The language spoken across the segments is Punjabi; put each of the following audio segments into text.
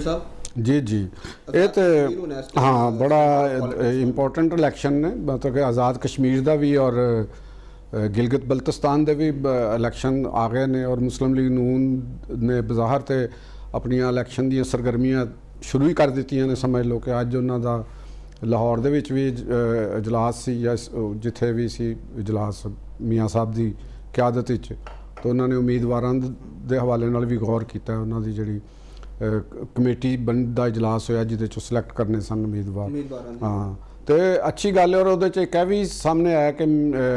साहब जी जी ये तो हाँ बड़ा इंपॉर्टेंट इलैक्शन ने मतलब कि आज़ाद कश्मीर का भी और गिलगित बल्तिस्तान के भी इलैक्शन आ गए ने और मुस्लिम लीग नून ने बज़ाहिर ते अपनियां इलैक्शन दी सरगर्मियां शुरू ही कर दित्तियां ने। समझ लो कि अज उन्हां दा लाहौर दे विच भी इजलास सी या जिथे भी सी इजलास मियाँ साहब की क्यादत विच, तो उन्होंने उम्मीदवारों के हवाले नाल भी गौर किया। उन्होंने जी कमेटी का इजलास होया जिहदे चों सिलेक्ट करने सन उम्मीदवार। हाँ तो अच्छी गल है। और उहदे च एक भी सामने आया कि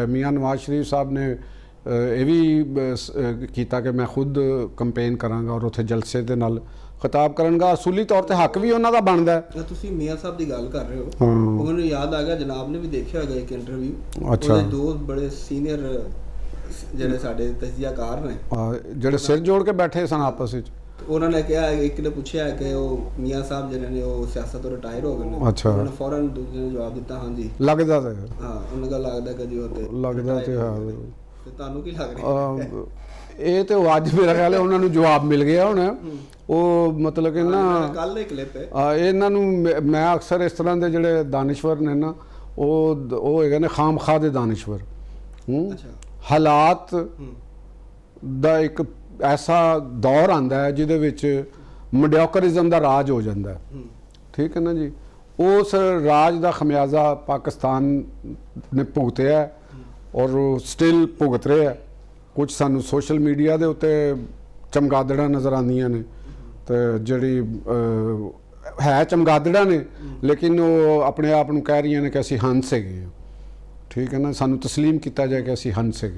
मियाँ नवाज शरीफ साहब ने ये भी किया कि मैं खुद कंपेन करांगा और उत्थे जलसे दे नाल खिताब करांगा। असूली तौर पर हक भी उन्हों का बनता है। तुसीं मियाँ साहब की गल कर रहे हो, मैनूं याद आ गया जनाब ने भी देखा होगा एक इंटरव्यू। अच्छा, दो बड़े सीनियर ਜਿਹੜੇ ਸਾਡੇ ਤਜਜ਼ੀਆਕਾਰ ਨੇ ਜਿਹੜੇ ਸਿਰ ਜੋੜ ਕੇ ਬੈਠੇ ਸਨ ਆਪਸ ਵਿੱਚ, ਉਹਨਾਂ ਨੇ ਕਿਹਾ, ਇੱਕ ਨੇ ਪੁੱਛਿਆ ਕਿ ਉਹ ਮੀਆਂ ਸਾਹਿਬ ਜਿਹੜੇ ਨੇ ਉਹ ਸਿਆਸਤ ਤੋਂ ਰਿਟਾਇਰ ਹੋ ਗਏ ਨੇ। ਅੱਛਾ, ਉਹਨਾਂ ਨੇ ਫੌਰਨ ਦੂਜੇ ਨੇ ਜਵਾਬ ਦਿੱਤਾ ਹਾਂਜੀ ਲੱਗਦਾ ਤਾਂ ਹਾਂ। ਉਹਨਾਂ ਦਾ ਲੱਗਦਾ ਕਿ ਜੀ ਉਹ ਤੇ ਲੱਗਦਾ ਤੇ ਹਾਂ। ਤੇ ਤੁਹਾਨੂੰ ਕੀ ਲੱਗ ਰਿਹਾ? ਇਹ ਤੇ ਅੱਜ ਮੇਰਾ ਖਿਆਲ ਹੈ ਉਹਨਾਂ ਨੂੰ ਜਵਾਬ ਮਿਲ ਗਿਆ ਹੁਣ। ਉਹ ਮਤਲਬ ਕਿ ਨਾ ਕੱਲ ਦਾ ਕਲਿੱਪ ਹੈ ਇਹਨਾਂ ਨੂੰ ਮੈਂ ਅਕਸਰ ਇਸ ਤਰ੍ਹਾਂ ਦੇ ਜਿਹੜੇ ਦਾਨਿਸ਼ਵਰ ਨੇ ਨਾ ਉਹ ਹੈਗੇ ਨੇ ਖਾਮਖਾਹ ਦੇ ਦਾਨਿਸ਼ਵਰ। ਅੱਛਾ, ਹਾਲਾਤ ਦਾ ਇੱਕ ਐਸਾ ਦੌਰ ਆਂਦਾ ਹੈ ਜਿਹਦੇ ਵਿੱਚ ਮੀਡੀਓਕਰਿਜ਼ਮ ਦਾ ਰਾਜ ਹੋ ਜਾਂਦਾ ਹੈ। ਠੀਕ ਹੈ ਨਾ ਜੀ। ਉਸ ਰਾਜ ਦਾ ਖਮਿਆਜ਼ਾ ਪਾਕਿਸਤਾਨ ਨੇ ਭੁਗਤਿਆ ਔਰ ਸਟਿਲ ਭੁਗਤ ਰਿਹਾ। ਕੁਝ ਸਾਨੂੰ ਸੋਸ਼ਲ ਮੀਡੀਆ ਦੇ ਉੱਤੇ ਚਮਗਾਦੜਾਂ ਨਜ਼ਰ ਆਉਂਦੀਆਂ ਨੇ ਤੇ ਜਿਹੜੀ ਹੈ ਚਮਗਾਦੜਾਂ ਨੇ ਲੇਕਿਨ ਉਹ ਆਪਣੇ ਆਪ ਨੂੰ ਕਹਿ ਰਹੀਆਂ ਨੇ ਕਿ ਅਸੀਂ ਹੰਸ ਹੈਗੇ ਹਾਂ। ठीक है ना, सानू तस्लीम किया जाए कि असी हंस है।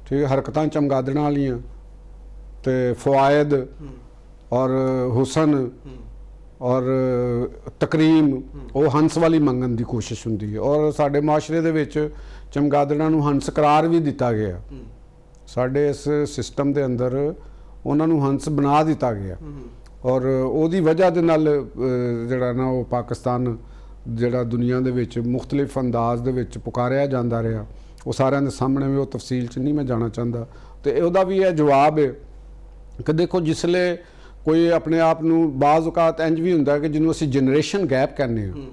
ठीक है, हरकतां चमगादड़ वालियां ते फवायद और हुसन और तकरीम वो हंस वाली मंगन की कोशिश होंदी है। और साडे माशरे दे विच चमगादड़ां नूं हंस करार भी दिता गया। साडे इस सिस्टम के अंदर उन्हां नूं हंस बना दिता गया और उहदी वजह दे नाल जिहड़ा ना वो पाकिस्तान ਜਿਹੜਾ ਦੁਨੀਆ ਦੇ ਵਿੱਚ ਮੁxtਲਿਫ ਅੰਦਾਜ਼ ਦੇ ਵਿੱਚ ਪੁਕਾਰਿਆ ਜਾਂਦਾ ਰਿਹਾ। ਉਹ ਸਾਰਿਆਂ ਦੇ ਸਾਹਮਣੇ ਵੀ ਉਹ ਤਫਸੀਲ 'ਚ ਨਹੀਂ ਮੈਂ ਜਾਣਾ ਚਾਹੁੰਦਾ। ਤੇ ਉਹਦਾ ਵੀ ਇਹ ਜਵਾਬ ਹੈ ਕਿ ਦੇਖੋ ਜਿਸਲੇ ਕੋਈ ਆਪਣੇ ਆਪ ਨੂੰ ਬਾਜ਼ ਔਕਾਤ ਇੰਜ ਵੀ ਹੁੰਦਾ ਕਿ ਜਿਹਨੂੰ ਅਸੀਂ ਜਨਰੇਸ਼ਨ ਗੈਪ ਕਹਿੰਦੇ ਹਾਂ।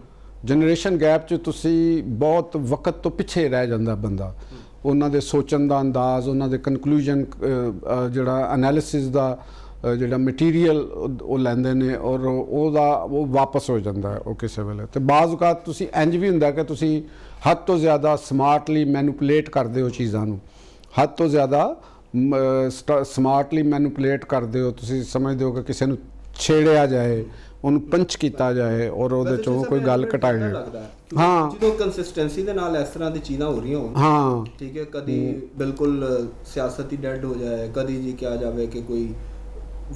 ਜਨਰੇਸ਼ਨ ਗੈਪ 'ਚ ਤੁਸੀਂ ਬਹੁਤ ਵਕਤ ਤੋਂ ਪਿੱਛੇ ਰਹਿ ਜਾਂਦਾ ਬੰਦਾ। ਉਹਨਾਂ ਦੇ ਸੋਚਣ ਦਾ ਅੰਦਾਜ਼, ਉਹਨਾਂ ਦੇ ਕਨਕਲੂਜਨ ਜਿਹੜਾ ਐਨਾਲਿਸਿਸ ਦਾ ਜਿਹੜਾ ਮਟੀਰੀਅਲ ਉਹ ਲੈਂਦੇ ਨੇ ਔਰ ਉਹਦਾ ਉਹ ਵਾਪਸ ਹੋ ਜਾਂਦਾ ਉਹ ਕਿਸੇ ਵੇਲੇ। ਤੇ ਬਾਜ਼ ਔਕਾਤ ਤੁਸੀਂ ਇੰਜ ਵੀ ਹੁੰਦਾ ਕਿ ਤੁਸੀਂ ਹੱਦ ਤੋਂ ਜ਼ਿਆਦਾ ਸਮਾਰਟਲੀ ਮੈਨੂਪੂਲੇਟ ਕਰਦੇ ਹੋ ਚੀਜ਼ਾਂ ਨੂੰ। ਹੱਦ ਤੋਂ ਜ਼ਿਆਦਾ ਸਮਾਰਟਲੀ ਮੈਨੂਪੂਲੇਟ ਕਰਦੇ ਹੋ। ਤੁਸੀਂ ਸਮਝਦੇ ਹੋ ਕਿ ਕਿਸੇ ਨੂੰ ਛੇੜਿਆ ਜਾਏ, ਉਹਨੂੰ ਪੰਚ ਕੀਤਾ ਜਾਏ ਔਰ ਉਹਦੇ ਚੋਂ ਕੋਈ ਗੱਲ ਕਟਾਈ ਜਾਏ। ਹਾਂ, ਜਦੋਂ ਕੰਸਿਸਟੈਂਸੀ ਦੇ ਨਾਲ ਇਸ ਤਰ੍ਹਾਂ ਦੀ ਚੀਜ਼ਾਂ ਹੋ ਰਹੀਆਂ ਹੋਣ। ਹਾਂ ਠੀਕ ਹੈ, ਕਦੀ ਬਿਲਕੁਲ ਸਿਆਸਤ ਹੀ ਡੈਡ ਹੋ ਜਾਏ, ਕਦੀ ਜੀ ਕਿਹਾ ਜਾਵੇ ਕਿ ਕੋਈ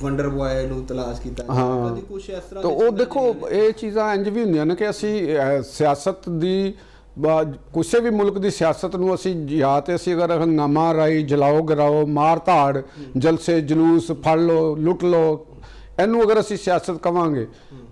ਵੰਡਰ ਬॉय ਨੂੰ ਤਲਾਸ਼ ਕੀਤਾ ਜਾਏ, ਕਦੀ ਕੁਝ ਇਸ ਤਰ੍ਹਾਂ। ਤਾਂ ਉਹ ਦੇਖੋ ਇਹ ਚੀਜ਼ਾਂ ਇੰਜ ਵੀ ਹੁੰਦੀਆਂ ਨੇ ਕਿ ਅਸੀਂ ਸਿਆਸਤ ਦੀ ਕਿਸੇ ਵੀ ਮੁਲਕ ਦੀ ਸਿਆਸਤ ਨੂੰ ਅਸੀਂ ਜਾਂ ਤਾਂ ਅਸੀਂ ਅਗਰ ਹੰਗਾਮਾ ਰਾਈ ਜਲਾਓ ਗਿਰਾਓ ਮਾਰ ਧਾੜ ਜਲਸੇ ਜਲੂਸ ਫੜ ਲਓ ਲੁੱਟ ਲਓ ਇਹਨੂੰ ਅਗਰ ਅਸੀਂ ਸਿਆਸਤ ਕਵਾਂਗੇ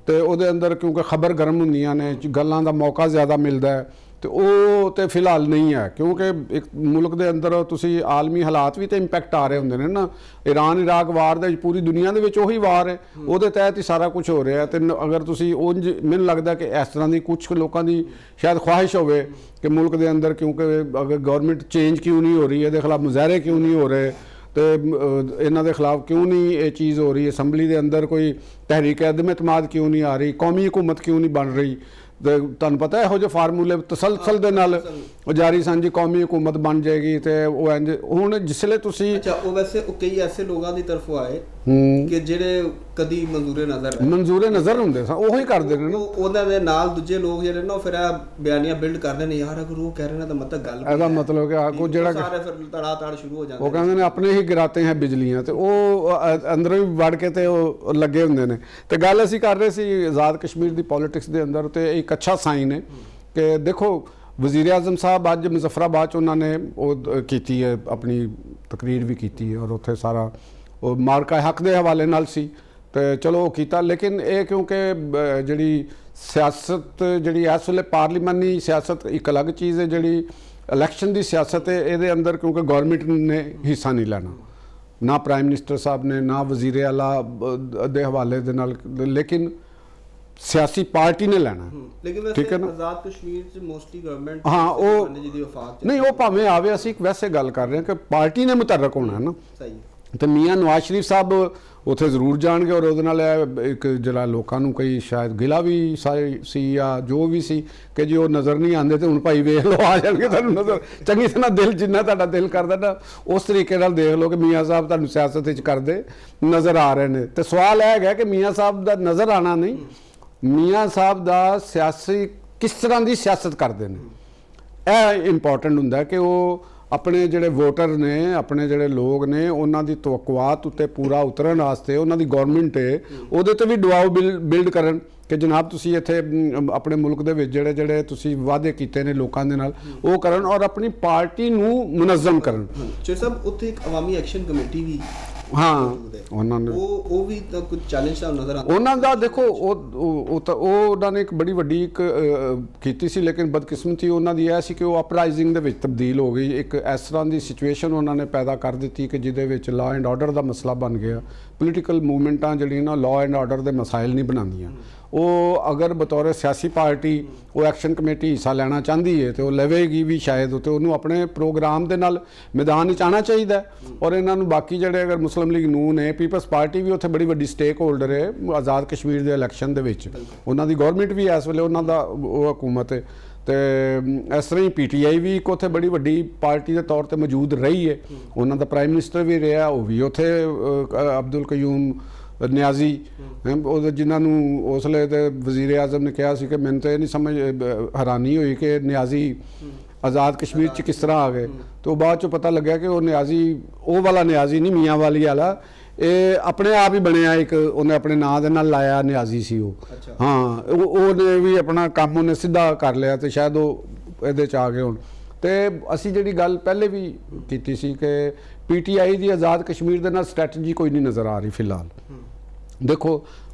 ਤੇ ਉਹਦੇ ਅੰਦਰ ਕਿਉਂਕਿ ਖਬਰ ਗਰਮ ਹੁੰਦੀਆਂ ਨੇ ਗੱਲਾਂ ਦਾ ਮੌਕਾ ਜ਼ਿਆਦਾ ਮਿਲਦਾ ਹੈ ਤੇ ਉਹ ਤੇ ਫਿਲਹਾਲ ਨਹੀਂ ਹੈ। ਕਿਉਂਕਿ ਇੱਕ ਮੁਲਕ ਦੇ ਅੰਦਰ ਤੁਸੀਂ ਆਲਮੀ ਹਾਲਾਤ ਵੀ ਤੇ ਇੰਪੈਕਟ ਆ ਰਹੇ ਹੁੰਦੇ ਨੇ ਨਾ। ਈਰਾਨ ਇਰਾਕ ਵਾਰ ਦੇ ਪੂਰੀ ਦੁਨੀਆ ਦੇ ਵਿੱਚ ਉਹੀ ਵਾਰ ਹੈ, ਉਹਦੇ ਤਹਿਤ ਹੀ ਸਾਰਾ ਕੁਝ ਹੋ ਰਿਹਾ। ਤੇ ਅਗਰ ਤੁਸੀਂ ਉਂਝ ਮੈਨੂੰ ਲੱਗਦਾ ਕਿ ਇਸ ਤਰ੍ਹਾਂ ਦੀ ਕੁਝ ਲੋਕਾਂ ਦੀ ਸ਼ਾਇਦ ਖੁਆਹਿਸ਼ ਹੋਵੇ ਕਿ ਮੁਲਕ ਦੇ ਅੰਦਰ ਕਿਉਂਕਿ ਅਗਰ ਗਵਰਨਮੈਂਟ ਚੇਂਜ ਕਿਉਂ ਨਹੀਂ ਹੋ ਰਹੀ, ਇਹਦੇ ਖਿਲਾਫ ਮੁਜ਼ਾਹਰੇ ਕਿਉਂ ਨਹੀਂ ਹੋ ਰਹੇ ਤੇ ਇਹਨਾਂ ਦੇ ਖਿਲਾਫ ਕਿਉਂ ਨਹੀਂ ਇਹ ਚੀਜ਼ ਹੋ ਰਹੀ, ਅਸੈਂਬਲੀ ਦੇ ਅੰਦਰ ਕੋਈ ਤਹਿਰੀਕ ਅਦਮ ਇਤਮਾਦ ਕਿਉਂ ਨਹੀਂ ਆ ਰਹੀ, ਕੌਮੀ ਹਕੂਮਤ ਕਿਉਂ ਨਹੀਂ ਬਣ ਰਹੀ। ਤੁਹਾਨੂੰ ਪਤਾ ਇਹੋ ਜਿਹੇ ਫਾਰਮੂਲੇ ਤਸਲਸਲ ਦੇ ਨਾਲ ਜਾਰੀ ਸਨ ਜੀ ਕੌਮੀ ਹਕੂਮਤ ਬਣ ਜਾਏਗੀ ਤੇ ਉਹ ਇੰਜ। ਹੁਣ ਜਿਸਲੇ ਤੁਸੀਂ ਅੱਛਾ ਉਹ ਵੈਸੇ ਉਹ ਕਈ ਐਸੇ ਲੋਕਾਂ ਦੀ ਤਰਫੋਂ ਆਏ ਕਿ ਜਿਹੜੇ ਕਦੀ ਮਨਜ਼ੂਰੇ ਨਜ਼ਰ ਹੁੰਦੇ ਸਨ ਉਹੀ ਕਰਦੇ ਨੇ। ਉਹਨਾਂ ਦੇ ਨਾਲ ਦੂਜੇ ਲੋਕ ਜਿਹੜੇ ਨਾ ਫਿਰ ਇਹ ਬਿਆਨੀਆਂ ਬਿਲਡ ਕਰਦੇ ਨੇ ਯਾਰ ਅਗਰ ਉਹ ਕਹਿ ਰਹੇ ਨੇ ਤਾਂ ਮਤਲਬ ਗੱਲ ਇਹਦਾ ਮਤਲਬ ਕਿ ਆਗੂ ਜਿਹੜਾ ਸਾਰੇ ਫਿਰ ਤੜਾ ਸ਼ੁਰੂ ਹੋ ਜਾਂਦੇ। ਉਹ ਕਹਿੰਦੇ ਨੇ ਆਪਣੇ ਹੀ ਗਿਰਾਤੇ ਹੈ ਬਿਜਲੀਆਂ ਤੇ ਉਹ ਅੰਦਰ ਵੀ ਵੜ ਕੇ ਤੇ ਉਹ ਲੱਗੇ ਹੁੰਦੇ ਨੇ। ਤੇ ਗੱਲ ਅਸੀਂ ਕਰ ਰਹੇ ਸੀ ਆਜ਼ਾਦ ਕਸ਼ਮੀਰ ਦੀ ਪੋਲੀਟਿਕਸ ਦੇ ਅੰਦਰ ਤੇ ਇੱਕ ਅੱਛਾ ਸਾਈਨ ਹੈ ਕਿ ਦੇਖੋ ਵਜ਼ੀਰ ਆਜ਼ਮ ਸਾਹਿਬ ਅੱਜ ਮੁਜ਼ੱਫਰਾਬਾਦ 'ਚ ਉਹਨਾਂ ਨੇ ਉਹ ਕੀਤੀ ਹੈ ਆਪਣੀ ਤਕਰੀਰ ਵੀ ਕੀਤੀ ਹੈ ਔਰ ਉੱਥੇ ਸਾਰਾ ਉਹ ਮਾਰਕਾ ਹੱਕ ਦੇ ਹਵਾਲੇ ਨਾਲ ਸੀ ਤੇ ਚਲੋ ਉਹ ਕੀਤਾ। ਲੇਕਿਨ ਇਹ ਕਿਉਂਕਿ ਜਿਹੜੀ ਸਿਆਸਤ ਜਿਹੜੀ ਇਸ ਵੇਲੇ ਪਾਰਲੀਮਾਨੀ ਸਿਆਸਤ ਇੱਕ ਅਲੱਗ ਚੀਜ਼ ਹੈ, ਜਿਹੜੀ ਇਲੈਕਸ਼ਨ ਦੀ ਸਿਆਸਤ ਹੈ ਇਹਦੇ ਅੰਦਰ ਕਿਉਂਕਿ ਗੌਰਮੈਂਟ ਨੇ ਹਿੱਸਾ ਨਹੀਂ ਲੈਣਾ। ਨਾ ਪ੍ਰਾਈਮ ਮਿਨਿਸਟਰ ਸਾਹਿਬ ਨੇ, ਨਾ ਵਜ਼ੀਰ ਆਲਾ ਦੇ ਹਵਾਲੇ ਦੇ ਨਾਲ, ਲੇਕਿਨ ਸਿਆਸੀ ਪਾਰਟੀ ਨੇ ਲੈਣਾ। ਲੇਕਿਨ ਵੈਸੇ ਆਜ਼ਾਦ ਕਸ਼ਮੀਰ ਚ ਮੋਸਟਲੀ ਗਵਰਨਮੈਂਟ ਹਾਂ ਉਹ ਜਿਹਦੀ ਵਫਾਕ ਨਹੀਂ, ਉਹ ਭਾਵੇਂ ਆਵੇ, ਅਸੀਂ ਵੈਸੇ ਗੱਲ ਕਰ ਰਹੇ ਹਾਂ ਕਿ ਪਾਰਟੀ ਨੇ ਮੁਤਰਕ ਹੋਣਾ ਨਾ। ਸਹੀ। ਤੇ ਮੀਆਂ ਨਵਾਜ਼ ਸ਼ਰੀਫ ਸਾਹਿਬ ਉੱਥੇ ਜ਼ਰੂਰ ਜਾਣਗੇ, ਔਰ ਉਹਦੇ ਨਾਲ ਇੱਕ ਜਿਹੜਾ ਲੋਕਾਂ ਨੂੰ ਕਈ ਸ਼ਾਇਦ ਗਿਲਾ ਵੀ ਸੀ ਜਾਂ ਜੋ ਵੀ ਸੀ ਕਿ ਜੇ ਉਹ ਨਜ਼ਰ ਨਹੀਂ ਆਉਂਦੇ ਤੇ ਹੁਣ ਭਾਈ ਵੇਖ ਲਓ ਆ ਜਾਣਗੇ ਤੁਹਾਨੂੰ ਨਜ਼ਰ ਚੰਗੀ ਤਰ੍ਹਾਂ, ਦਿਲ ਜਿੰਨਾ ਤੁਹਾਡਾ ਦਿਲ ਕਰਦਾ ਨਾ ਉਸ ਤਰੀਕੇ ਨਾਲ ਦੇਖ ਲਓ ਕਿ ਮੀਆਂ ਸਾਹਿਬ ਤੁਹਾਨੂੰ ਸਿਆਸਤ ਵਿੱਚ ਕਰਦੇ ਨਜ਼ਰ ਆ ਰਹੇ ਨੇ। ਤੇ ਸਵਾਲ ਇਹ ਹੈਗਾ ਕਿ ਮੀਆਂ ਸਾਹਿਬ ਦਾ ਨਜ਼ਰ ਆਣਾ ਨਹੀਂ, ਮੀਆਂ ਸਾਹਿਬ ਦਾ ਸਿਆਸੀ ਕਿਸ ਤਰ੍ਹਾਂ ਦੀ ਸਿਆਸਤ ਕਰਦੇ ਨੇ, ਇਹ ਇੰਪੋਰਟੈਂਟ ਹੁੰਦਾ ਕਿ ਉਹ ਆਪਣੇ ਜਿਹੜੇ ਵੋਟਰ ਨੇ, ਆਪਣੇ ਜਿਹੜੇ ਲੋਕ ਨੇ, ਉਹਨਾਂ ਦੀ ਤਵੱਕੁਆਤ ਉੱਤੇ ਪੂਰਾ ਉਤਰਨ ਵਾਸਤੇ ਉਹਨਾਂ ਦੀ ਗਵਰਨਮੈਂਟ ਹੈ ਉਹਦੇ ਤੇ ਵੀ ਦਬਾਅ ਬਿਲਡ ਕਰਨ ਕਿ ਜਨਾਬ ਤੁਸੀਂ ਇੱਥੇ ਆਪਣੇ ਮੁਲਕ ਦੇ ਵਿੱਚ ਜਿਹੜੇ ਤੁਸੀਂ ਵਾਅਦੇ ਕੀਤੇ ਨੇ ਲੋਕਾਂ ਦੇ ਨਾਲ ਉਹ ਕਰਨ, ਔਰ ਆਪਣੀ ਪਾਰਟੀ ਨੂੰ ਮੁਨਜ਼ਮ ਕਰਨ। ਚੇਅਰ ਸਾਹਿਬ ਉੱਥੇ ਇੱਕ ਅਵਾਮੀ ਐਕਸ਼ਨ ਕਮੇਟੀ ਵੀ ਉਹਨਾਂ ਨੇ ਉਹ ਵੀ ਤਾਂ ਕੁਝ ਚੈਲੰਜ ਤਾਂ ਨਜ਼ਰ ਆਉਂਦਾ ਉਹਨਾਂ ਦਾ। ਦੇਖੋ ਉਹ ਉਹਨਾਂ ਨੇ ਇੱਕ ਬੜੀ ਵੱਡੀ ਇੱਕ ਕੀਤੀ ਸੀ, ਲੇਕਿਨ ਬਦਕਿਸਮਤੀ ਉਹਨਾਂ ਦੀ ਇਹ ਸੀ ਕਿ ਉਹ ਅਪਰਾਈਜ਼ਿੰਗ ਦੇ ਵਿੱਚ ਤਬਦੀਲ ਹੋ ਗਈ। ਇੱਕ ਇਸ ਤਰ੍ਹਾਂ ਦੀ ਸਿਚੁਏਸ਼ਨ ਉਹਨਾਂ ਨੇ ਪੈਦਾ ਕਰ ਦਿੱਤੀ ਕਿ ਜਿਹਦੇ ਵਿੱਚ ਲਾਅ ਐਂਡ ਆਰਡਰ ਦਾ ਮਸਲਾ ਬਣ ਗਿਆ। ਪੋਲੀਟੀਕਲ ਮੂਵਮੈਂਟਾਂ ਜਿਹੜੀਆਂ ਨਾ ਲਾਅ ਐਂਡ ਆਰਡਰ ਦੇ ਮਸਾਇਲ ਨਹੀਂ ਬਣਾਉਂਦੀਆਂ। ਉਹ ਅਗਰ ਬਤੌਰ ਸਿਆਸੀ ਪਾਰਟੀ ਉਹ ਐਕਸ਼ਨ ਕਮੇਟੀ ਹਿੱਸਾ ਲੈਣਾ ਚਾਹੁੰਦੀ ਹੈ ਤੇ ਉਹ ਲਵੇਗੀ ਵੀ ਸ਼ਾਇਦ, ਤੇ ਉਹਨੂੰ ਆਪਣੇ ਪ੍ਰੋਗਰਾਮ ਦੇ ਨਾਲ ਮੈਦਾਨ ਵਿੱਚ ਆਉਣਾ ਚਾਹੀਦਾ। ਔਰ ਇਹਨਾਂ ਨੂੰ ਬਾਕੀ ਜਿਹੜੇ ਅਗਰ ਮੁਸਲਿਮ ਲੀਗ ਨੂਨ ਹੈ, ਪੀਪਲਸ ਪਾਰਟੀ ਵੀ ਉੱਥੇ ਬੜੀ ਵੱਡੀ ਸਟੇਕ ਹੋਲਡਰ ਹੈ ਆਜ਼ਾਦ ਕਸ਼ਮੀਰ ਦੇ ਇਲੈਕਸ਼ਨ ਦੇ ਵਿੱਚ, ਉਹਨਾਂ ਦੀ ਗਵਰਨਮੈਂਟ ਵੀ ਇਸ ਵੇਲੇ ਉਹਨਾਂ ਦਾ ਉਹ ਹਕੂਮਤ ਹੈ। ਤੇ ਇਸ ਤਰ੍ਹਾਂ ਹੀ PTI ਵੀ ਇੱਕ ਉੱਥੇ ਬੜੀ ਵੱਡੀ ਪਾਰਟੀ ਦੇ ਤੌਰ ਤੇ ਮੌਜੂਦ ਰਹੀ ਹੈ, ਉਹਨਾਂ ਦਾ ਪ੍ਰਾਈਮ ਮਿਨਿਸਟਰ ਵੀ ਰਿਹਾ, ਉਹ ਵੀ ਉੱਥੇ ਅਬਦੁਲ ਕਯੂਮ ਨਿਆਜ਼ੀ ਉਹ ਜਿਨ੍ਹਾਂ ਨੂੰ ਉਸ ਵੇਲੇ ਤੇ ਵਜ਼ੀਰ ਆਜ਼ਮ ਨੇ ਕਿਹਾ ਸੀ ਕਿ ਮੈਨੂੰ ਤਾਂ ਇਹ ਨਹੀਂ ਸਮਝ ਹੈਰਾਨੀ ਹੋਈ ਕਿ ਨਿਆਜ਼ੀ ਆਜ਼ਾਦ ਕਸ਼ਮੀਰ 'ਚ ਕਿਸ ਤਰ੍ਹਾਂ ਆ ਗਏ। ਤੇ ਉਹ ਬਾਅਦ 'ਚੋਂ ਪਤਾ ਲੱਗਿਆ ਕਿ ਉਹ ਨਿਆਜ਼ੀ ਉਹ ਵਾਲਾ ਨਿਆਜ਼ੀ ਨਹੀਂ, ਮੀਆਂ ਵਾਲੀ ਵਾਲਾ, ਇਹ ਆਪਣੇ ਆਪ ਹੀ ਬਣਿਆ ਇੱਕ, ਉਹਨੇ ਆਪਣੇ ਨਾਂ ਦੇ ਨਾਲ ਲਾਇਆ ਨਿਆਜ਼ੀ ਸੀ ਉਹ। ਹਾਂ ਉਹਨੇ ਵੀ ਆਪਣਾ ਕੰਮ ਉਹਨੇ ਸਿੱਧਾ ਕਰ ਲਿਆ ਤੇ ਸ਼ਾਇਦ ਉਹ ਇਹਦੇ 'ਚ ਆ ਗਏ ਹੁਣ। ਤੇ ਅਸੀਂ ਜਿਹੜੀ ਗੱਲ ਪਹਿਲੇ ਵੀ ਕੀਤੀ ਸੀ ਕਿ PTI ਦੀ ਆਜ਼ਾਦ ਕਸ਼ਮੀਰ ਦੇ ਨਾਲ ਸਟ੍ਰੈਟਜੀ ਕੋਈ ਨਹੀਂ ਨਜ਼ਰ ਆ ਰਹੀ ਫਿਲਹਾਲ। ਦੇਖੋ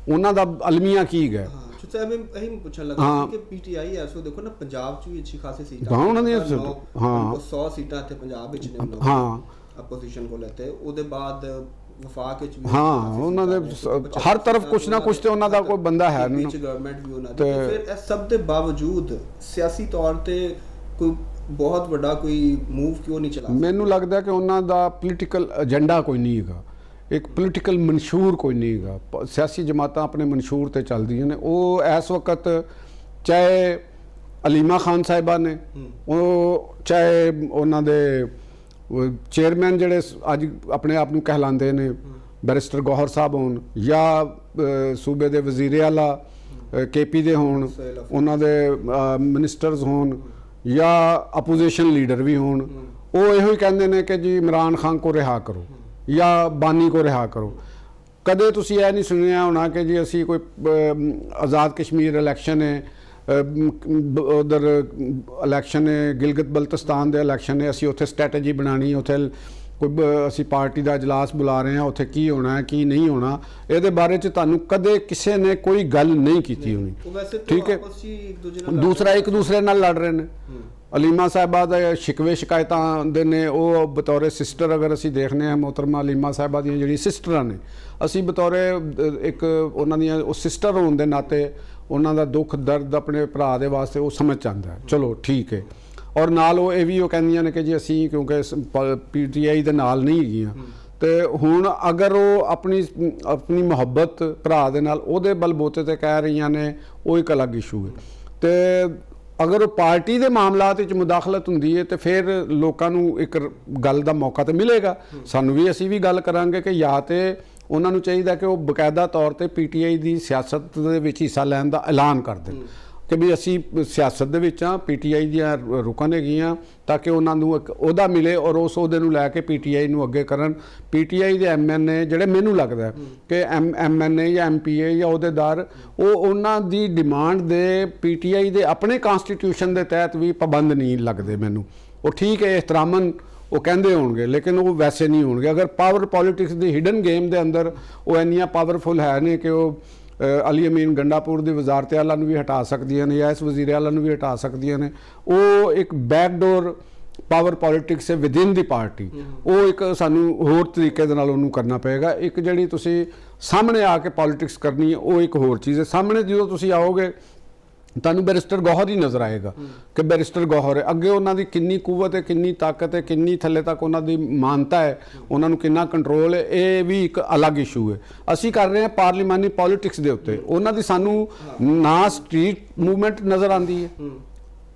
ਉਹਨਾਂ ਦਾ ਅਲਮੀਆ ਕੀ ਹੈ। ਇਹੀ ਪੁੱਛਣ ਲੱਗਾ ਕਿ PTI ਐਸੋ ਦੇਖੋ ਨਾ ਪੰਜਾਬ 'ਚ ਵੀ ਅੱਛੀ ਖਾਸੀ ਸੀਟਾਂ, ਹਾਂ ਉਹਨਾਂ ਦੀਆਂ 100 ਸੀਟਾਂ ਇੱਥੇ ਪੰਜਾਬ ਵਿੱਚ ਨੇ ਹਾਂ ਆਪੋਜੀਸ਼ਨ ਕੋਲ ਤੇ ਉਹਦੇ ਬਾਅਦ ਵਫਾਕ ਵਿੱਚ ਵੀ ਉਹਨਾਂ ਦੇ ਹਰ ਤਰਫ ਕੁਛ ਨਾ ਕੁਛ ਤੇ ਉਹਨਾਂ ਦਾ ਕੋਈ ਬੰਦਾ ਹੈ ਨਹੀਂ, ਗਵਰਨਮੈਂਟ ਵੀ ਉਹਨਾਂ ਦੀ। ਤੇ ਫਿਰ ਇਸ ਸਭ ਦੇ ਬਾਵਜੂਦ ਸਿਆਸੀ ਤੌਰ ਤੇ ਕੋਈ ਬਹੁਤ ਵੱਡਾ ਕੋਈ ਮੂਵ ਕਿਉਂ ਨਹੀਂ ਚਲਾ? ਮੈਨੂੰ ਲੱਗਦਾ ਕਿ ਉਹਨਾਂ ਦਾ ਪੋਲੀਟੀਕਲ ਏਜੰਡਾ ਕੋਈ ਨਹੀਂ ਹੈਗਾ, ਇੱਕ ਪੋਲੀਟੀਕਲ ਮਨਸ਼ੂਰ ਕੋਈ ਨਹੀਂ ਹੈਗਾ। ਸਿਆਸੀ ਜਮਾਤਾਂ ਆਪਣੇ ਮਨਸ਼ੂਰ ਤੇ ਚੱਲਦੀਆਂ ਨੇ। ਉਹ ਇਸ ਵਕਤ ਚਾਹੇ ਅਲੀਮਾ ਖਾਨ ਸਾਹਿਬਾ ਨੇ, ਉਹ ਚਾਹੇ ਉਹਨਾਂ ਦੇ ਚੇਅਰਮੈਨ ਜਿਹੜੇ ਅੱਜ ਆਪਣੇ ਆਪ ਨੂੰ ਕਹਿਲਾਉਂਦੇ ਨੇ ਬੈਰਿਸਟਰ ਗੌਹਰ ਸਾਹਿਬ ਹੋਣ, ਜਾਂ ਸੂਬੇ ਦੇ ਵਜ਼ੀਰ ਆਲਾ KP ਦੇ ਹੋਣ, ਉਹਨਾਂ ਦੇ ਮਿਨਿਸਟਰਸ ਹੋਣ, ਜਾਂ ਅਪੋਜੀਸ਼ਨ ਲੀਡਰ ਵੀ ਹੋਣ, ਉਹ ਇਹੋ ਹੀ ਕਹਿੰਦੇ ਨੇ ਕਿ ਜੀ ਇਮਰਾਨ ਖਾਨ ਕੋ ਰਿਹਾ ਕਰੋ ਜਾਂ ਬਾਨੀ ਕੋ ਰਿਹਾ ਕਰੋ। ਕਦੇ ਤੁਸੀਂ ਇਹ ਨਹੀਂ ਸੁਣਿਆ ਹੋਣਾ ਕਿ ਜੀ ਅਸੀਂ ਕੋਈ ਆਜ਼ਾਦ ਕਸ਼ਮੀਰ ਇਲੈਕਸ਼ਨ ਹੈ, ਉਧਰ ਇਲੈਕਸ਼ਨ ਹੈ, ਗਿਲਗਿਤ ਬਲਤਿਸਤਾਨ ਦੇ ਇਲੈਕਸ਼ਨ ਹੈ, ਅਸੀਂ ਉੱਥੇ ਸਟ੍ਰੈਟਜੀ ਬਣਾਉਣੀ, ਉੱਥੇ ਕੋਈ ਅਸੀਂ ਪਾਰਟੀ ਦਾ ਇਜਲਾਸ ਬੁਲਾ ਰਹੇ ਹਾਂ, ਉੱਥੇ ਕੀ ਹੋਣਾ ਹੈ ਕੀ ਨਹੀਂ ਹੋਣਾ, ਇਹਦੇ ਬਾਰੇ 'ਚ ਤੁਹਾਨੂੰ ਕਦੇ ਕਿਸੇ ਨੇ ਕੋਈ ਗੱਲ ਨਹੀਂ ਕੀਤੀ ਹੋਣੀ। ਠੀਕ ਹੈ। ਦੂਸਰਾ ਇੱਕ ਦੂਸਰੇ ਨਾਲ ਲੜ ਰਹੇ ਨੇ। ਅਲੀਮਾ ਸਾਹਿਬਾ ਦੇ ਸ਼ਿਕਵੇ ਸ਼ਿਕਾਇਤਾਂ ਦੇ ਨੇ, ਉਹ ਬਤੌਰੇ ਸਿਸਟਰ ਅਗਰ ਅਸੀਂ ਦੇਖਦੇ ਹਾਂ ਮੁਹਤਰਮਾ ਅਲੀਮਾ ਸਾਹਿਬਾ ਦੀਆਂ ਜਿਹੜੀ ਸਿਸਟਰਾਂ ਨੇ, ਅਸੀਂ ਬਤੌਰੇ ਇੱਕ ਉਹਨਾਂ ਦੀਆਂ ਉਹ ਸਿਸਟਰ ਹੋਣ ਦੇ ਨਾਤੇ ਉਹਨਾਂ ਦਾ ਦੁੱਖ ਦਰਦ ਆਪਣੇ ਭਰਾ ਦੇ ਵਾਸਤੇ ਉਹ ਸਮਝ ਆਉਂਦਾ, ਚਲੋ ਠੀਕ ਹੈ। ਔਰ ਨਾਲ ਉਹ ਇਹ ਵੀ ਉਹ ਕਹਿੰਦੀਆਂ ਨੇ ਕਿ ਜੀ ਅਸੀਂ ਕਿਉਂਕਿ PTI ਦੇ ਨਾਲ ਨਹੀਂ ਹੈਗੀਆਂ, ਤੇ ਹੁਣ ਅਗਰ ਉਹ ਆਪਣੀ ਮੁਹੱਬਤ ਭਰਾ ਦੇ ਨਾਲ ਉਹਦੇ ਬਲਬੋਤੇ ਤੇ ਕਹਿ ਰਹੀਆਂ ਨੇ, ਉਹ ਇੱਕ ਅਲੱਗ ਇਸ਼ੂ ਹੈ। ਤੇ ਅਗਰ ਉਹ ਪਾਰਟੀ ਦੇ ਮਾਮਲਾਤ ਵਿੱਚ ਮੁਦਾਖਲਤ ਹੁੰਦੀ ਹੈ ਤੇ ਫਿਰ ਲੋਕਾਂ ਨੂੰ ਇੱਕ ਗੱਲ ਦਾ ਮੌਕਾ ਤਾਂ ਮਿਲੇਗਾ। ਸਾਨੂੰ ਵੀ ਅਸੀਂ ਵੀ ਗੱਲ ਕਰਾਂਗੇ ਕਿ ਜਾਂ ਤੇ ਉਹਨਾਂ ਨੂੰ ਚਾਹੀਦਾ ਕਿ ਉਹ ਬਕਾਇਦਾ ਤੌਰ ਤੇ PTI ਦੀ ਸਿਆਸਤ ਦੇ ਵਿੱਚ ਹਿੱਸਾ ਲੈਣ ਦਾ ਐਲਾਨ ਕਰ ਦੇਣ ਕਿ ਵੀ ਅਸੀਂ ਸਿਆਸਤ ਦੇ ਵਿੱਚ ਹਾਂ, PTI ਦੀਆਂ ਰੁਕਨ ਹੈਗੀਆਂ, ਤਾਂ ਕਿ ਉਹਨਾਂ ਨੂੰ ਇੱਕ ਅਹੁਦਾ ਮਿਲੇ ਔਰ ਉਸ ਅਹੁਦੇ ਨੂੰ ਲੈ ਕੇ PTI ਨੂੰ ਅੱਗੇ ਕਰਨ। PTI ਦੇ MNA ਜਿਹੜੇ ਮੈਨੂੰ ਲੱਗਦਾ ਕਿ MNA ਜਾਂ MPA ਜਾਂ ਅਹੁਦੇਦਾਰ, ਉਹ ਉਹਨਾਂ ਦੀ ਡਿਮਾਂਡ ਦੇ PTI ਦੇ ਆਪਣੇ ਕਨਸਟੀਟਿਊਸ਼ਨ ਦੇ ਤਹਿਤ ਵੀ ਪਾਬੰਦ ਨਹੀਂ ਲੱਗਦੇ ਮੈਨੂੰ। ਉਹ ਠੀਕ ਹੈ, ਇਹਤਰਾਮਨ ਉਹ ਕਹਿੰਦੇ ਹੋਣਗੇ, ਲੇਕਿਨ ਉਹ ਵੈਸੇ ਨਹੀਂ ਹੋਣਗੇ। ਅਗਰ ਪਾਵਰ ਪੋਲੀਟਿਕਸ ਦੀ ਹਿਡਨ ਗੇਮ ਦੇ ਅੰਦਰ ਉਹ ਇੰਨੀਆਂ ਪਾਵਰਫੁਲ ਹੈ ਨੇ ਕਿ ਉਹ ਅਲੀ ਅਮੀਨ ਗੰਡਾਪੁਰ ਦੀ ਵਜ਼ਾਰਤ ਆਲਾ ਨੂੰ ਵੀ ਹਟਾ ਸਕਦੀਆਂ ਨੇ ਜਾਂ ਇਸ ਵਜ਼ੀਰ ਆਲਾ ਨੂੰ ਵੀ ਹਟਾ ਸਕਦੀਆਂ ਨੇ। ਉਹ ਇੱਕ ਬੈਕਡੋਰ ਪਾਵਰ ਪੋਲਿਟਿਕਸ ਹੈ ਵਿਦਿਨ ਦੀ ਪਾਰਟੀ, ਉਹ ਇੱਕ ਸਾਨੂੰ ਹੋਰ ਤਰੀਕੇ ਦੇ ਨਾਲ ਉਹਨੂੰ ਕਰਨਾ ਪਏਗਾ। ਇੱਕ ਜਿਹੜੀ ਤੁਸੀਂ ਸਾਹਮਣੇ ਆ ਕੇ ਪੋਲਿਟਿਕਸ ਕਰਨੀ ਹੈ ਉਹ ਇੱਕ ਹੋਰ ਚੀਜ਼ ਹੈ। ਸਾਹਮਣੇ ਜਦੋਂ ਤੁਸੀਂ ਆਓਗੇ ਤੁਹਾਨੂੰ ਬੈਰਿਸਟਰ ਗੌਹਰ ਹੀ ਨਜ਼ਰ ਆਏਗਾ ਕਿ ਬੈਰਿਸਟਰ ਗੌਹਰ ਹੈ, ਅੱਗੇ ਉਹਨਾਂ ਦੀ ਕਿੰਨੀ ਕੁਵਤ ਹੈ, ਕਿੰਨੀ ਤਾਕਤ ਹੈ, ਕਿੰਨੀ ਥੱਲੇ ਤੱਕ ਉਹਨਾਂ ਦੀ ਮਾਨਤਾ ਹੈ, ਉਹਨਾਂ ਨੂੰ ਕਿੰਨਾ ਕੰਟਰੋਲ ਹੈ, ਇਹ ਵੀ ਇੱਕ ਅਲੱਗ ਇਸ਼ੂ ਹੈ। ਅਸੀਂ ਕਰ ਰਹੇ ਹਾਂ ਪਾਰਲੀਮਾਨੀ ਪੋਲਿਟਿਕਸ ਦੇ ਉੱਤੇ, ਉਹਨਾਂ ਦੀ ਸਾਨੂੰ ਨਾ ਸਟਰੀਟ ਮੂਵਮੈਂਟ ਨਜ਼ਰ ਆਉਂਦੀ ਹੈ,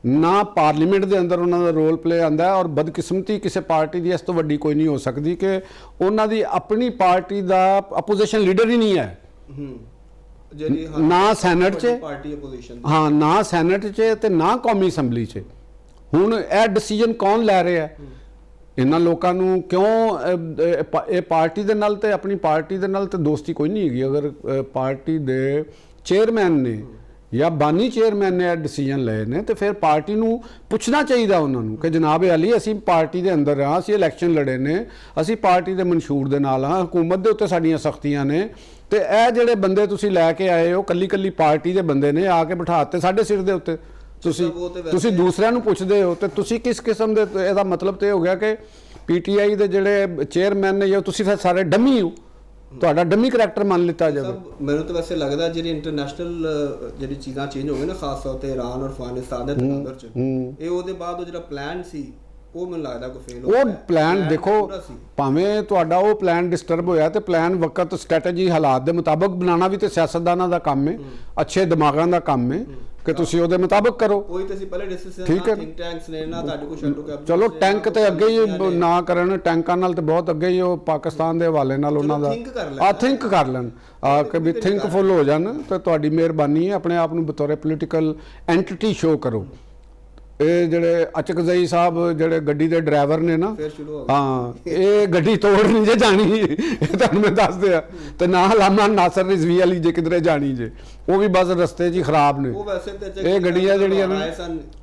ਨਾ ਪਾਰਲੀਮੈਂਟ ਦੇ ਅੰਦਰ ਉਹਨਾਂ ਦਾ ਰੋਲ ਪਲੇ ਆਉਂਦਾ ਹੈ। ਔਰ ਬਦਕਿਸਮਤੀ ਕਿਸੇ ਪਾਰਟੀ ਦੀ ਇਸ ਤੋਂ ਵੱਡੀ ਕੋਈ ਨਹੀਂ ਹੋ ਸਕਦੀ ਕਿ ਉਹਨਾਂ ਦੀ ਆਪਣੀ ਪਾਰਟੀ ਦਾ ਆਪੋਜੀਸ਼ਨ ਲੀਡਰ ਹੀ ਨਹੀਂ ਹੈ, ਨਾ ਸੈਨੇਟ 'ਚ, ਹਾਂ ਨਾ ਸੈਨੇਟ 'ਚ ਤੇ ਨਾ ਕੌਮੀ ਅਸੈਂਬਲੀ 'ਚ। ਹੁਣ ਇਹ ਡਿਸੀਜਨ ਕੌਣ ਲੈ ਰਿਹਾ? ਇਹਨਾਂ ਲੋਕਾਂ ਨੂੰ ਕਿਉਂ ਇਹ ਪਾਰਟੀ ਦੇ ਨਾਲ ਤੇ ਆਪਣੀ ਪਾਰਟੀ ਦੇ ਨਾਲ ਤੇ ਦੋਸਤੀ ਕੋਈ ਨਹੀਂ ਹੈਗੀ। ਅਗਰ ਪਾਰਟੀ ਦੇ ਚੇਅਰਮੈਨ ਨੇ ਜਾਂ ਬਾਨੀ ਚੇਅਰਮੈਨ ਨੇ ਇਹ ਡਿਸੀਜਨ ਲਏ ਨੇ ਤੇ ਫਿਰ ਪਾਰਟੀ ਨੂੰ ਪੁੱਛਣਾ ਚਾਹੀਦਾ ਉਹਨਾਂ ਨੂੰ ਕਿ ਜਨਾਬ ਅਲੀ ਅਸੀਂ ਪਾਰਟੀ ਦੇ ਅੰਦਰ ਹਾਂ, ਅਸੀਂ ਇਲੈਕਸ਼ਨ ਲੜੇ ਨੇ, ਅਸੀਂ ਪਾਰਟੀ ਦੇ ਮਨਸ਼ੂਰ ਦੇ ਨਾਲ ਹਾਂ, ਹਕੂਮਤ ਦੇ ਉੱਤੇ ਸਾਡੀਆਂ ਸਖਤੀਆਂ ਨੇ, ਤੇ ਇਹ ਜਿਹੜੇ ਬੰਦੇ ਤੁਸੀਂ ਲੈ ਕੇ ਆਏ ਹੋ ਕੱਲੀ ਕੱਲੀ ਪਾਰਟੀ ਦੇ ਬੰਦੇ ਨੇ, ਆ ਕੇ ਬਿਠਾ ਦਿੱਤੇ ਸਾਡੇ ਸਿਰ ਦੇ ਉੱਤੇ। ਤੁਸੀਂ ਦੂਸਰਿਆਂ ਨੂੰ ਪੁੱਛਦੇ ਹੋ ਤੇ ਤੁਸੀਂ ਕਿਸ ਕਿਸਮ ਦੇ, ਇਹਦਾ ਮਤਲਬ ਤੇ ਹੋ ਗਿਆ ਕਿ ਪੀਟੀਆਈ ਦੇ ਜਿਹੜੇ ਚੇਅਰਮੈਨ ਨੇ ਜਾਂ ਤੁਸੀਂ ਫਿਰ ਸਾਰੇ ਡੰਮੀ ਹੋ, ਤੁਹਾਡਾ ਡੰਮੀ ਕਰੈਕਟਰ ਮੰਨ ਲਿੱਤਾ ਜਾਵੇ। ਮੈਨੂੰ ਤਾਂ ਵੈਸੇ ਲੱਗਦਾ ਜਿਹੜੀ ਇੰਟਰਨੈਸ਼ਨਲ ਜਿਹੜੀ ਚੀਜ਼ਾਂ ਚੇਂਜ ਹੋ ਗਏ ਨਾ, ਖਾਸ ਤੌਰ ਤੇ ਇਰਾਨ ਔਰ ਅਫਗਾਨਿਸਤਾਨ ਦੇ ਤਨਾਜ਼ਰ ਚ, ਇਹ ਉਹਦੇ ਬਾਅਦ ਉਹ ਜਿਹੜਾ ਪਲਾਨ ਸੀ ਉਹ ਮੈਨੂੰ ਲੱਗਦਾ ਕੋਈ ਫੇਲ ਹੋ ਗਿਆ। ਉਹ ਪਲਾਨ ਦੇਖੋ, ਭਾਵੇਂ ਤੁਹਾਡਾ ਉਹ ਪਲਾਨ ਡਿਸਟਰਬ ਹੋਇਆ ਤੇ ਪਲਾਨ ਵਕਤ ਸਟ੍ਰੈਟਜੀ ਹਾਲਾਤ ਦੇ ਮੁਤਾਬਕ ਬਣਾਉਣਾ ਵੀ ਤੇ ਸਿਆਸਤਦਾਨਾਂ ਦਾ ਕੰਮ ਹੈ, ਅੱਛੇ ਦਿਮਾਗਾਂ ਦਾ ਕੰਮ ਹੈ ਕਿ ਤੁਸੀਂ ਉਹਦੇ ਮੁਤਾਬਕ ਕਰੋ। ਕੋਈ ਤੁਸੀਂ ਪਹਿਲੇ ਡਿਸਕਸ਼ਨ ਠੀਕ ਹੈ, ਥਿੰਕ ਟੈਂਕਸ ਨੇ ਨਾ ਤੁਹਾਡੇ ਕੋਲ ਸ਼ੈਡੋ ਕੈਬਨਿਟ, ਚਲੋ ਟੈਂਕ ਤੇ ਅੱਗੇ ਹੀ ਨਾ ਕਰਨ, ਟੈਂਕਾਂ ਨਾਲ ਤੇ ਬਹੁਤ ਅੱਗੇ ਹੀ ਉਹ ਪਾਕਿਸਤਾਨ ਦੇ ਹਵਾਲੇ ਨਾਲ ਉਹਨਾਂ ਦਾ ਥਿੰਕ ਕਰ ਲੈਣ ਕਿ ਵੀ ਥਿੰਕਫੁਲ ਹੋ ਜਾਣ ਤੇ ਤੁਹਾਡੀ ਮਿਹਰਬਾਨੀ ਹੈ। ਆਪਣੇ ਆਪ ਨੂੰ ਬਤੌਰ ਪੋਲੀਟੀਕਲ ਐਂਟੀਟੀ ਸ਼ੋ ਕਰੋ। ਇਹ ਜਿਹੜੇ ਅਚਕਜ਼ਈ ਸਾਹਿਬ ਜਿਹੜੇ ਗੱਡੀ ਦੇ ਡਰਾਈਵਰ ਨੇ ਨਾ, ਹਾਂ ਇਹ ਗੱਡੀ ਤੋੜ ਨਹੀਂ ਜੇ ਜਾਣੀ, ਇਹ ਤੁਹਾਨੂੰ ਮੈਂ ਦੱਸ ਦਿਆਂ, ਤੇ ਨਾ ਲਾਮਾ ਨਾਸਰ ਰਿਜ਼ਵੀ ਵਾਲੀ ਜੇ ਕਿਧਰੇ ਜਾਣੀ ਜੇ, ਉਹ ਵੀ ਬਸ ਰਸਤੇ 'ਚ ਹੀ ਖਰਾਬ ਨੇ। ਉਹ ਵੈਸੇ ਤੇ ਇਹ ਗੱਡੀਆਂ ਜਿਹੜੀਆਂ ਨੇ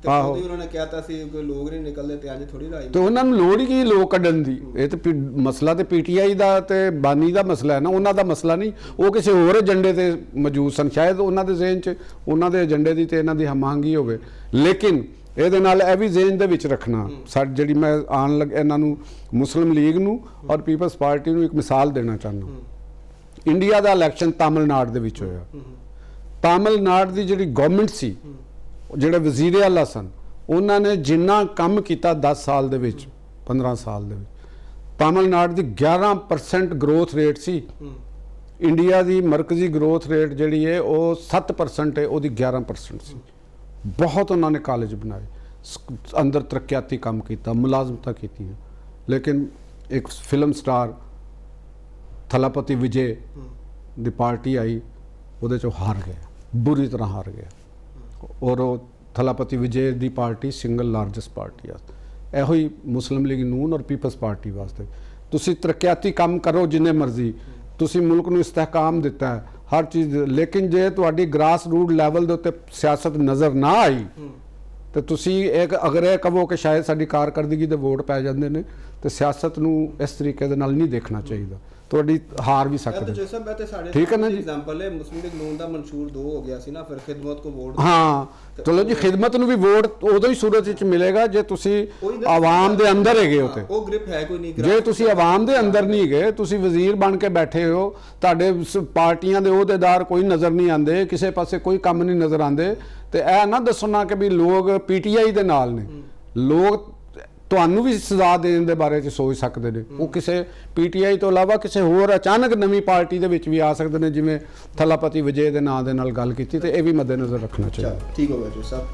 ਆਹੋ ਉਹਨਾਂ ਨੇ ਕਹਿਤਾ ਸੀ ਕੋਈ ਲੋਕ ਨਹੀਂ ਨਿਕਲਦੇ ਤੇ ਅੱਜ ਥੋੜੀ ਰਾਈ, ਤੇ ਉਹਨਾਂ ਨੂੰ ਲੋੜ ਹੀ ਕੀ ਲੋਕ ਕੱਢਣ ਦੀ। ਇਹ ਤੇ ਮਸਲਾ ਤੇ ਪੀਟੀਆਈ ਦਾ ਤੇ ਬਾਨੀ ਦਾ ਮਸਲਾ ਹੈ ਨਾ, ਉਹਨਾਂ ਦਾ ਮਸਲਾ ਨਹੀਂ। ਉਹ ਕਿਸੇ ਹੋਰ ਏਜੰਡੇ ਤੇ ਮੌਜੂਦ ਸਨ, ਸ਼ਾਇਦ ਉਹਨਾਂ ਦੇ ਜ਼ਿਹਨ 'ਚ ਉਹਨਾਂ ਦੇ ਏਜੰਡੇ ਦੀ ਤੇ ਇਹਨਾਂ ਦੀ ਹਮਾਂਗੀ ਹੋਵੇ। ਲੇਕਿਨ ਇਹਦੇ ਨਾਲ ਇਹ ਵੀ ਜ਼ਿਹਨ ਦੇ ਵਿੱਚ ਰੱਖਣਾ, ਸਾਡੀ ਜਿਹੜੀ ਮੈਂ ਆਉਣ ਲੱਗ ਇਹਨਾਂ ਨੂੰ ਮੁਸਲਿਮ ਲੀਗ ਨੂੰ ਔਰ ਪੀਪਲਸ ਪਾਰਟੀ ਨੂੰ ਇੱਕ ਮਿਸਾਲ ਦੇਣਾ ਚਾਹੁੰਦਾ। ਇੰਡੀਆ ਦਾ ਇਲੈਕਸ਼ਨ ਤਾਮਿਲਨਾਡੂ ਦੇ ਵਿੱਚ ਹੋਇਆ। ਤਾਮਿਲਨਾਡੂ ਦੀ ਜਿਹੜੀ ਗਵਰਨਮੈਂਟ ਸੀ, ਜਿਹੜੇ ਵਜ਼ੀਰ ਆਲਾ ਸਨ, ਉਹਨਾਂ ਨੇ ਜਿੰਨਾ ਕੰਮ ਕੀਤਾ 10 ਸਾਲ ਦੇ ਵਿੱਚ, 15 ਸਾਲ ਦੇ ਵਿੱਚ, ਤਾਮਿਲਨਾਡੂ ਦੀ 11% ਗਰੋਥ ਰੇਟ ਸੀ। ਇੰਡੀਆ ਦੀ ਮਰਕਜ਼ੀ ਗਰੋਥ ਰੇਟ ਜਿਹੜੀ ਹੈ ਉਹ 7% ਹੈ, ਉਹਦੀ 11% ਸੀ। ਬਹੁਤ ਉਹਨਾਂ ਨੇ ਕਾਲਜ ਬਣਾਏ, ਅੰਦਰ ਤਰੱਕਿਆਤੀ ਕੰਮ ਕੀਤਾ, ਮੁਲਾਜ਼ਮਤਾਂ ਕੀਤੀਆਂ। ਲੇਕਿਨ ਇੱਕ ਫਿਲਮ ਸਟਾਰ ਥਲਾਪਤੀ ਵਿਜੇ ਦੀ ਪਾਰਟੀ ਆਈ, ਉਹਦੇ 'ਚੋਂ ਹਾਰ ਗਿਆ, ਬੁਰੀ ਤਰ੍ਹਾਂ ਹਾਰ ਗਿਆ। ਔਰ ਉਹ ਥਲਾਪਤੀ ਵਿਜੇ ਦੀ ਪਾਰਟੀ ਸਿੰਗਲ ਲਾਰਜੈਸਟ ਪਾਰਟੀ ਆ। ਇਹੋ ਹੀ ਮੁਸਲਿਮ ਲੀਗ ਨੂਨ ਔਰ ਪੀਪਲਸ ਪਾਰਟੀ ਵਾਸਤੇ ਤੁਸੀਂ ਤਰੱਕਿਆਤੀ ਕੰਮ ਕਰੋ ਜਿੰਨੇ ਮਰਜ਼ੀ, ਤੁਸੀਂ ਮੁਲਕ ਨੂੰ ਇਸਤਹਿਕਾਮ ਦਿੱਤਾ ਹੈ ਹਰ ਚੀਜ਼, ਲੇਕਿਨ ਜੇ ਤੁਹਾਡੀ ਗ੍ਰਾਸ ਰੂਟ ਲੈਵਲ ਦੇ ਉੱਤੇ ਸਿਆਸਤ ਨਜ਼ਰ ਨਾ ਆਈ ਤੇ ਤੁਸੀਂ ਅਗਰ ਇਹ ਕਹੋ ਕਿ ਸ਼ਾਇਦ ਸਾਡੀ ਕਾਰਕਰਦਗੀ ਦੇ ਵੋਟ ਪੈ ਜਾਂਦੇ ਨੇ, ਤੇ ਸਿਆਸਤ ਨੂੰ ਇਸ ਤਰੀਕੇ ਦੇ ਨਾਲ ਨਹੀਂ ਦੇਖਣਾ ਚਾਹੀਦਾ, ਤੁਹਾਡੀ ਹਾਰ ਵੀ ਸਕਦੇ। ਠੀਕ ਹੈ ਨਾ ਜੀ। ਐਗਜ਼ਾਮਪਲ ਹੈ ਮੁਸਲਿਮ ਲੀਗ ਨੂਨ ਦਾ ਮਨਸ਼ੂਰ 2 ਹੋ ਗਿਆ ਸੀ ਨਾ, ਫਿਰ ਖਿਦਮਤ ਕੋ ਵੋਟ, ਹਾਂ ਚਲੋ ਜੀ, ਖਿਦਮਤ ਨੂੰ ਵੀ ਵੋਟ ਉਦੋਂ ਹੀ ਸੂਰਤ ਵਿੱਚ ਮਿਲੇਗਾ ਜੇ ਤੁਸੀਂ ਆਵਾਮ ਦੇ ਅੰਦਰ ਹੈਗੇ ਹੋ। ਤੇ ਉਹ ਗ੍ਰਿਪ ਹੈ ਕੋਈ ਨਹੀਂ, ਜੇ ਤੁਸੀਂ ਆਵਾਮ ਦੇ ਅੰਦਰ ਨਹੀਂ ਗਏ, ਤੁਸੀਂ ਵਜ਼ੀਰ ਬਣ ਕੇ ਬੈਠੇ ਹੋ, ਤੁਹਾਡੇ ਪਾਰਟੀਆਂ ਦੇ ਅਹੁਦੇਦਾਰ ਕੋਈ ਨਜ਼ਰ ਨਹੀਂ ਆਉਂਦੇ, ਕਿਸੇ ਪਾਸੇ ਕੋਈ ਕੰਮ ਨਹੀਂ ਨਜ਼ਰ ਆਉਂਦੇ, ਤੇ ਇਹ ਨਾ ਦੱਸੋ ਨਾ ਕਿ ਵੀ ਲੋਕ ਪੀਟੀਆਈ ਦੇ ਨਾਲ ਨੇ। ਲੋਕ ਤੁਹਾਨੂੰ ਵੀ ਸਜ਼ਾ ਦੇਣ ਦੇ ਬਾਰੇ 'ਚ ਸੋਚ ਸਕਦੇ ਨੇ। ਉਹ ਕਿਸੇ ਪੀਟੀਆਈ ਤੋਂ ਇਲਾਵਾ ਕਿਸੇ ਹੋਰ ਅਚਾਨਕ ਨਵੀਂ ਪਾਰਟੀ ਦੇ ਵਿੱਚ ਵੀ ਆ ਸਕਦੇ ਨੇ, ਜਿਵੇਂ ਥਲਾਪਤੀ ਵਿਜੇ ਦੇ ਨਾਂ ਦੇ ਨਾਲ ਗੱਲ ਕੀਤੀ, ਤੇ ਇਹ ਵੀ ਮੱਦੇਨਜ਼ਰ ਰੱਖਣਾ ਚਾਹੀਦਾ। ਠੀਕ ਹੋ ਗਿਆ ਜੀ ਸਾਹਿਬ।